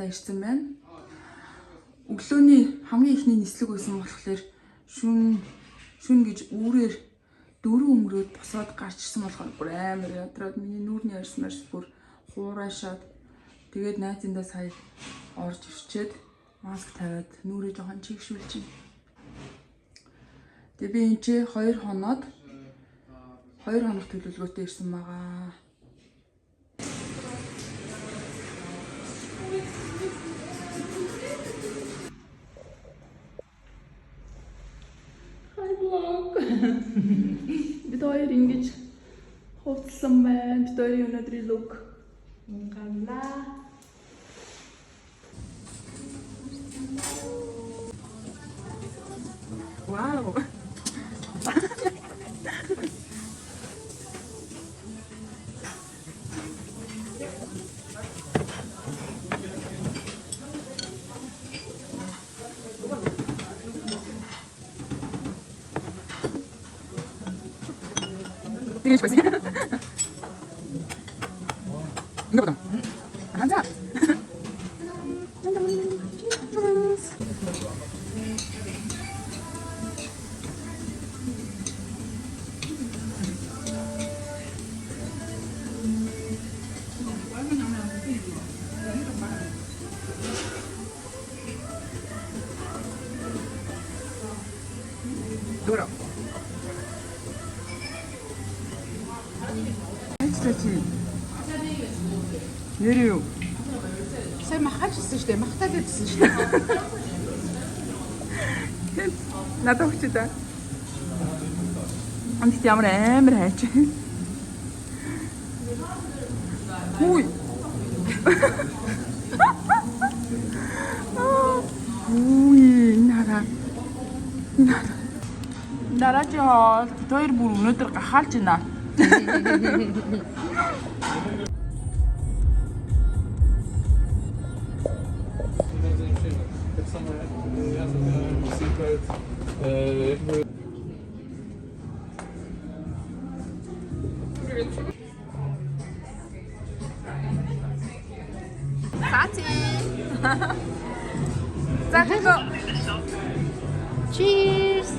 ирсэн байна. Өглөөний хамгийн ихний нислэг байсан болохоор шүн гэж үүрээр 4 өнгөрөөд босоод гарч ирсэн болохоор бүр амар ядраад миний нүүрний арьс бүр хуурайшаад тэгээд найзындаа сая орж ирчээд маск тавиад нүрээ жоохон чигшүүлж байна. Тэгээ би энэ 2 хоног төлөвлөгөөтэй ирсэн байгаа. Hi vlog. Бид хоёр ингэж хувцсан байна. Бид хоёрын өнөөдрийн look ганлаа. Wow. Ini spesial. Enggak potong. Ada. Duro. Кстати. Верю. Сайн махаачсан шүү дээ. Махтаад байсан шүү дээ. Надад өгч дээ. Амт ямар амар хайч. Хүй. Хүй нара. Дараагийн хоёр бүр өнөөдөр гахаалж байна. Cheers!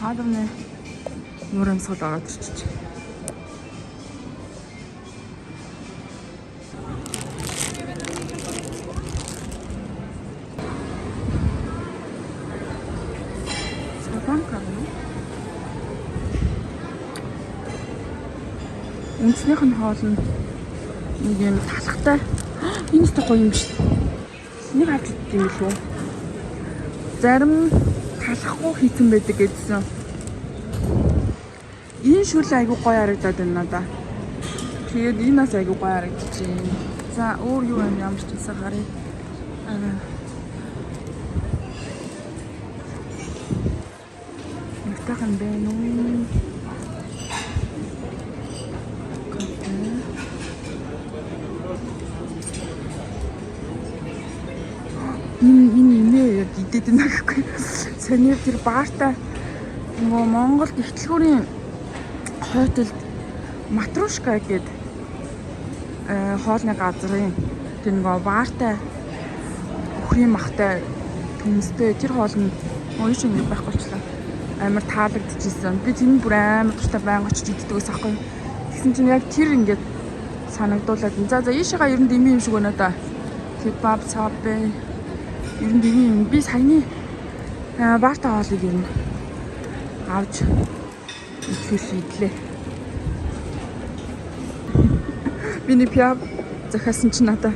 Хаадамны нүүрэн сул ороод ирчих. Саванка юу? Үндснийх нь хоол нь нэг юм талхтай. Энэ ч гоё юм шүү. Нэг хавд юм шүү. Зарим талахгүй хийсэн байдаг гэдсэн. Энэ шүл айгу гоё харагдаад байна надаа. Тэгээд энэ бас айгу гоё харагдчихээн. За өөр юу юм ямар ч юмсаа харъя. Нутахан байна уу? Энэ идээд байна гэхгүй. Саний тэр баартай нөгөө Монголд ихтлгүүрийн хойтолд Матрушка гэдэг хоолны газрын тэр нөгөө баартай крем махтай түнстэй тэр хоол нь өөш ингэ байх болчлаа. Амар таалагдчихсэн. Би тийм бүр амар дуртай байнга очиж иддэгээс аахгүй. Тэгсэн чинь яг тэр ингээд санагдуулаад. За ийшээгаа ер нь дэмий юм шиг байна да. Кебаб, сабэ. Ер нь дэмий юм. Би саяны баартаа хоолыг ер нь авч итгэж идлээ. Миний пиав захиасан чинь надаа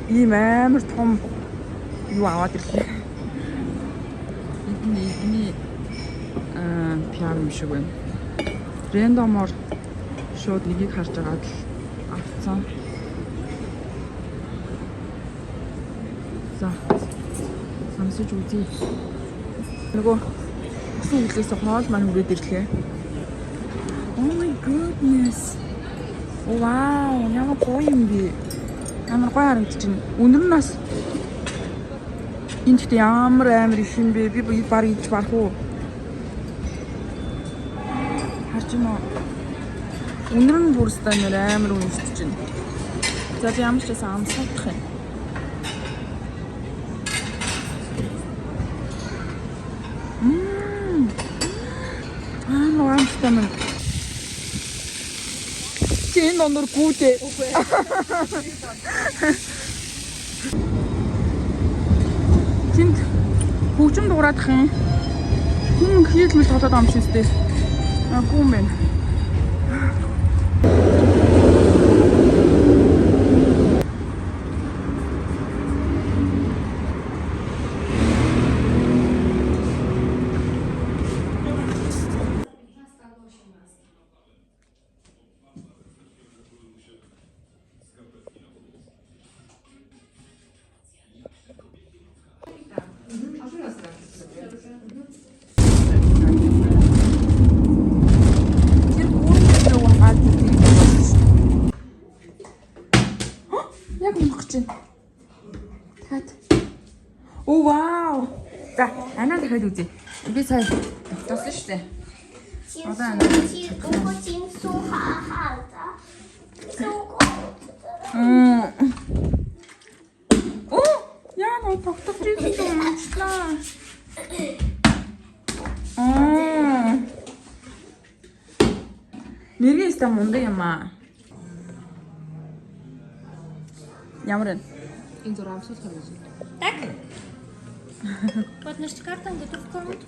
ийм амар том юу аваад ирлээ. Эдний пиав юм шиг байна. Рэндомор шууд нэгийг харж агаад л авцсан. За. Самсаж үзье. Нөгөө усан үлээс хоол маань хүрээд ирлээ. Oh my goodness. Вау, ямар гоё юм бэ? Ямар гоё харагдчихна. Өнөр нь бас энд ямар амар их юм бэ? Би баг идэж барах уу? Харж юм уу? Өнөр нь бүрстэ амар үнэшиж байна. За би ямар ч байсан амсаадах юм. Амстамын. Чин онор гүдэ. Тинд хөгжим дураадах юм. Хүн хийлмэл толоод байгаа юм шиг тест. Гүн байна. Яг унах гэж байна. Дахиад. Оо вау. За, анаа дахиад үзье. Би сая тогтоосон шүү дээ. Одоо анаа. Оо, яа нөө тогтож ирсэн юм члаа. Нэрээс та мундаг юм аа. Ямар вэ? Энэ зураг авсуулах юм шиг. Так. Подножки картан готов к комнате.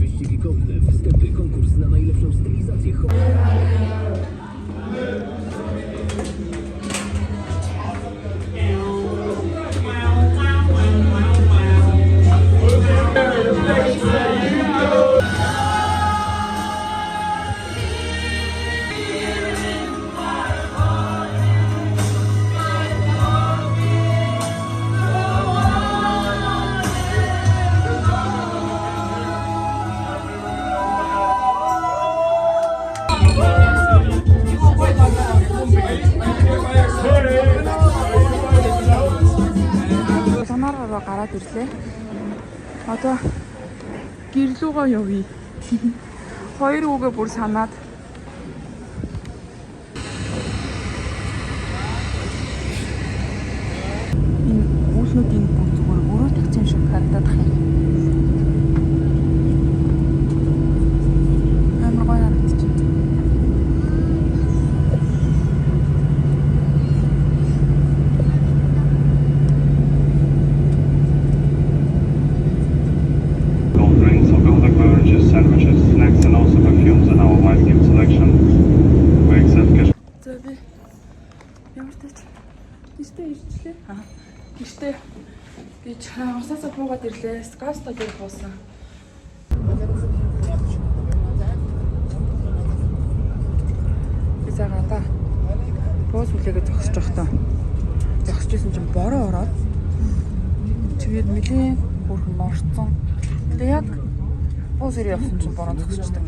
Wyścigi konne, wstępny konkurs na najlepszą stylizację. Гараад ирлээ. Одоо гэрлүүгээ явъя. Хоёр үгээ бүр санаад. Энэ үүлнүүдийн бүх зүгээр өрөө тагцсан шиг харагдаад байна. Амар гоё харагдчих. Sandwiches, snacks and also perfumes in our wide gift selection. We accept cash. За би ямар тач тийштэй ирчлээ. Тийштэй би усаасаа буугаад ирлээ. Гаста дээр буусан. Би цагаата буус үлээгээ зогсож явахдаа зогсож исэн чинь бороо ороод тэгээд нэлийн Бүрхэн орцсон. Тэгээ яг уус ирээ явсан чинь бороо зогсчихдаг.